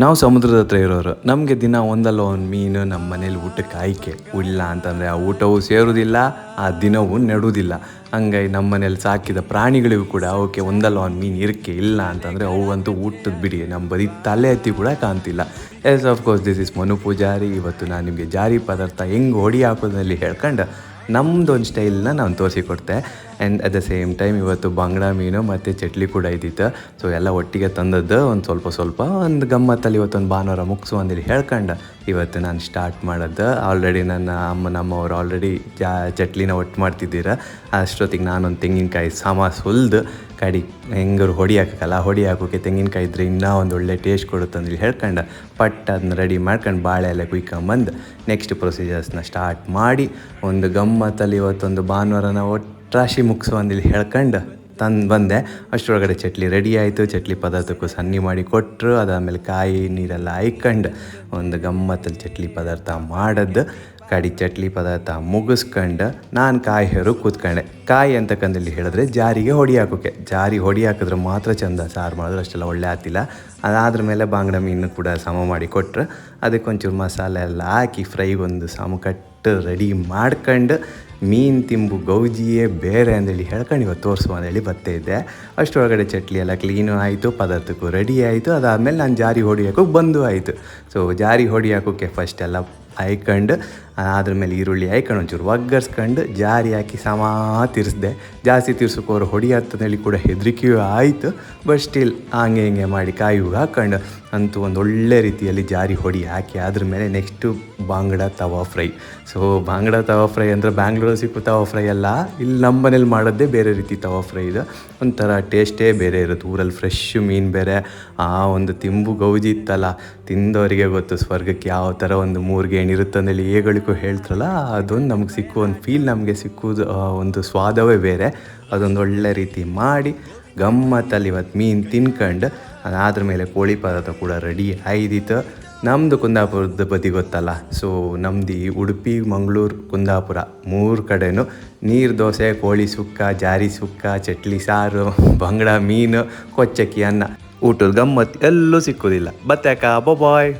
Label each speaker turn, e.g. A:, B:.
A: ನಾವು ಸಮುದ್ರದ ಹತ್ರ ಇರೋರು, ನಮಗೆ ದಿನ ಒಂದಲ್ಲ ಒಂದು ಮೀನು ನಮ್ಮ ಮನೇಲಿ ಊಟಕ್ಕೆ ಆಯ್ಕೆ. ಇಲ್ಲ ಅಂತಂದರೆ ಆ ಊಟವೂ ಸೇರೋದಿಲ್ಲ, ಆ ದಿನವೂ ನೆಡುವುದಿಲ್ಲ. ಹಂಗಾಗಿ ನಮ್ಮ ಮನೇಲಿ ಸಾಕಿದ ಪ್ರಾಣಿಗಳಿಗೂ ಕೂಡ ಅವಕ್ಕೆ ಒಂದಲ್ಲ ಒಂದು ಮೀನು ಇರಕ್ಕೆ. ಇಲ್ಲ ಅಂತಂದರೆ ಅವಂತೂ ಊಟದ ಬಿಡಿ, ನಮ್ಮ ಬರೀ ತಲೆ ಎತ್ತಿ ಕೂಡ ಕಾಣ್ತಿಲ್ಲ. Yes of course this is Manu Poojari. ಇವತ್ತು ನಾನು ನಿಮಗೆ ಜಾರಿ ಪದಾರ್ಥ ಹೆಂಗೆ ಹೊಡಿ ಹಾಕೋದ್ರಲ್ಲಿ ಹೇಳ್ಕೊಂಡು ನಮ್ಮದೊಂದು ಸ್ಟೈಲ್ನ ನಾನು ತೋರಿಸಿಕೊಡ್ತೆ. And at the same time ಇವತ್ತು ಬಂಗ್ಡೆ ಮೀನು ಮತ್ತು ಚಟ್ಲಿ ಕೂಡ ಇದ್ದಿತ್ತು. ಸೊ ಎಲ್ಲ ಒಟ್ಟಿಗೆ ತಂದದ್ದು ಒಂದು ಸ್ವಲ್ಪ ಒಂದು ಗಮ್ಮತ್ತಲ್ಲಿ ಇವತ್ತೊಂದು ಭಾನುವಾರ ಮುಗಿಸು ಅಂದೇಳಿ ಹೇಳ್ಕೊಂಡು ಇವತ್ತು ನಾನು ಸ್ಟಾರ್ಟ್ ಮಾಡೋದು. ಆಲ್ರೆಡಿ ನನ್ನ ನಮ್ಮವ್ರು ಆಲ್ರೆಡಿ ಚಟ್ಲಿನ ಒಟ್ಟು ಮಾಡ್ತಿದ್ದೀರ. ಅಷ್ಟೊತ್ತಿಗೆ ನಾನೊಂದು ತೆಂಗಿನಕಾಯಿ ಸುಲಿದು ಕಡಿ ಹೆಂಗಾರು ಹೊಡಿ ಹಾಕೋಕ್ಕೆ ತೆಂಗಿನಕಾಯಿ ಇದ್ದರೆ ಇನ್ನೂ ಒಂದು ಒಳ್ಳೆ ಟೇಸ್ಟ್ ಕೊಡುತ್ತೆ ಅಂದೇಳಿ ಹೇಳ್ಕೊಂಡು ಅದನ್ನ ರೆಡಿ ಮಾಡ್ಕೊಂಡು ಬಾಳೆ ಎಲ್ಲ ಕುಯ್ಕೊಂಬಂದು ನೆಕ್ಸ್ಟ್ ಪ್ರೊಸೀಜರ್ಸ್ನ ಸ್ಟಾರ್ಟ್ ಮಾಡಿ ಒಂದು ಗಮ್ಮತ್ತಲ್ಲಿ ಇವತ್ತೊಂದು ಭಾನುವಾರನ ಒಟ್ರಾಶಿ ಮುಗಿಸು ಅಂದೇಳಿ ಹೇಳ್ಕೊಂಡು ತಂದು ಬಂದೆ. ಅಷ್ಟರೊಳಗಡೆ ಚಟ್ಲಿ ರೆಡಿ ಆಯಿತು. ಚಟ್ಲಿ ಪದಾರ್ಥಕ್ಕೂ ಸನ್ನಿ ಮಾಡಿ ಕೊಟ್ಟರು. ಅದಾದಮೇಲೆ ಕಾಯಿ ನೀರೆಲ್ಲ ಹಾಯ್ಕೊಂಡು ಒಂದು ಗಮ್ಮತ್ತಲ್ಲಿ ಚಟ್ಲಿ ಪದಾರ್ಥ ಮಾಡೋದು. ಕಡಿ ಚಟ್ಲಿ ಪದಾರ್ಥ ಮುಗಿಸ್ಕೊಂಡು ನಾನು ಕಾಯಿ ಹೇರು ಕೂತ್ಕೊಂಡೆ. ಕಾಯಿ ಅಂತಕ್ಕಂದಲ್ಲಿ ಹೇಳಿದ್ರೆ ಜಾರಿಗೆ ಹೊಡಿ ಹಾಕಿದ್ರೆ ಮಾತ್ರ ಚೆಂದ. ಸಾರು ಮಾಡಿದ್ರೆ ಅಷ್ಟೆಲ್ಲ ಒಳ್ಳೆ ಆಗ್ತಿಲ್ಲ. ಅದಾದ್ರ ಮೇಲೆ ಬಾಂಗ್ಡೆ ಮೀನು ಕೂಡ ಸಮ ಮಾಡಿ ಕೊಟ್ಟರು. ಅದಕ್ಕೊಂಚೂರು ಮಸಾಲೆ ಎಲ್ಲ ಹಾಕಿ ಫ್ರೈಗೊಂದು ಸಮಕಟ್ಟು ರೆಡಿ ಮಾಡ್ಕೊಂಡು ಮೀನು ತಿಂಬು ಗೌಜಿಯೇ ಬೇರೆ ಅಂದೇಳಿ ಹೇಳ್ಕೊಂಡು ಇವತ್ತು ತೋರಿಸುವ ಅಂದೇಳಿ ಬರ್ತಾಯಿದ್ದೆ. ಅಷ್ಟರೊಳಗಡೆ ಚಟ್ಲಿ ಎಲ್ಲ ಕ್ಲೀನು ಆಯಿತು, ಪದಾರ್ಥಕ್ಕೂ ರೆಡಿ ಆಯಿತು. ಅದಾದಮೇಲೆ ನಾನು ಜಾರಿ ಹೊಡಿ ಹಾಕೋಕೆ ಬಂದು ಆಯಿತು. ಸೊ ಜಾರಿ ಹೊಡಿ ಹಾಕೋಕ್ಕೆ ಫಸ್ಟ್ ಎಲ್ಲ ಹಾಯ್ಕೊಂಡು ಅದ್ರ ಮೇಲೆ ಈರುಳ್ಳಿ ಹಾಯ್ಕೊಂಡು ಒಂಚೂರು ಒಗ್ಗರ್ಸ್ಕೊಂಡು ಜಾರಿ ಹಾಕಿ ತಿರ್ಸಿದೆ. ಜಾಸ್ತಿ ತಿರ್ಸೋಕೋರು ಹೊಡಿ ಹತ್ತದಲ್ಲಿ ಕೂಡ ಹೆದರಿಕೆಯೂ ಆಯಿತು. ಬಟ್ ಸ್ಟಿಲ್ ಹಿಂಗೆ ಮಾಡಿ ಕಾಯಿ ಹಾಕ್ಕೊಂಡು ಅಂತೂ ಒಂದು ಒಳ್ಳೆ ರೀತಿಯಲ್ಲಿ ಜಾರಿ ಹೊಡಿ ಹಾಕಿ ಅದ್ರ ಮೇಲೆ ನೆಕ್ಸ್ಟು ಬಾಂಗ್ಡೆ ತವಾ ಫ್ರೈ. ಸೊ ಬಾಂಗ್ಡೆ ತವಾ ಫ್ರೈ ಅಂದರೆ ಬ್ಯಾಂಗ್ಳೂರಲ್ಲಿ ಸಿಕ್ಕೋ ತವಾ ಫ್ರೈ ಅಲ್ಲ, ಇಲ್ಲಿ ನಮ್ಮ ಮನೇಲಿ ಮಾಡೋದೇ ಬೇರೆ ರೀತಿ ತವಾ ಫ್ರೈ. ಇದು ಒಂಥರ ಟೇಸ್ಟೇ ಬೇರೆ ಇರುತ್ತೆ. ಊರಲ್ಲಿ ಫ್ರೆಶ್ ಮೀನು ಬೇರೆ, ಆ ಒಂದು ತಿಂಬು ಗೌಜಿ ಇತ್ತಲ್ಲ, ತಿಂದವರಿಗೆ ಗೊತ್ತು ಸ್ವರ್ಗಕ್ಕೆ ಯಾವ ಥರ ಒಂದು ಮೂರ್ಗೆ ಏನಿರುತ್ತೆ ಅಂದೇಳಿ ಏಗಳಿಗೂ ಹೇಳ್ತಾರಲ್ಲ, ಅದೊಂದು ನಮಗೆ ಸಿಕ್ಕುವ ಒಂದು ಫೀಲ್, ನಮಗೆ ಸಿಕ್ಕುವುದು ಒಂದು ಸ್ವಾದವೇ ಬೇರೆ. ಅದೊಂದು ಒಳ್ಳೆ ರೀತಿ ಮಾಡಿ ಗಮ್ಮತ್ತಲ್ಲಿ ಇವತ್ತು ಮೀನು ತಿನ್ಕೊಂಡು ಅದಾದ್ರ ಮೇಲೆ ಕೋಳಿ ಪದಾರ್ಥ ಕೂಡ ರೆಡಿ ಆಯ್ದಿತ್ತು. ನಮ್ಮದು ಕುಂದಾಪುರದ ಬದಿ ಗೊತ್ತಲ್ಲ. ಸೊ ನಮ್ಮದು ಈ ಉಡುಪಿ, ಮಂಗಳೂರು, ಕುಂದಾಪುರ 3 ಕಡೆನೂ ನೀರು ದೋಸೆ, ಕೋಳಿ ಸುಕ್ಕ, ಜಾರಿ ಸುಕ್ಕ, ಚಟ್ಲಿ ಸಾರು, ಬಂಗ್ಡೆ ಮೀನು, ಕೊಚ್ಚಕ್ಕಿ ಅನ್ನ, ಊಟದ ಗಮ್ಮತ್ತು ಎಲ್ಲೂ ಸಿಕ್ಕೋದಿಲ್ಲ. ಬತ್ತಾಕ ಬಾಯ್.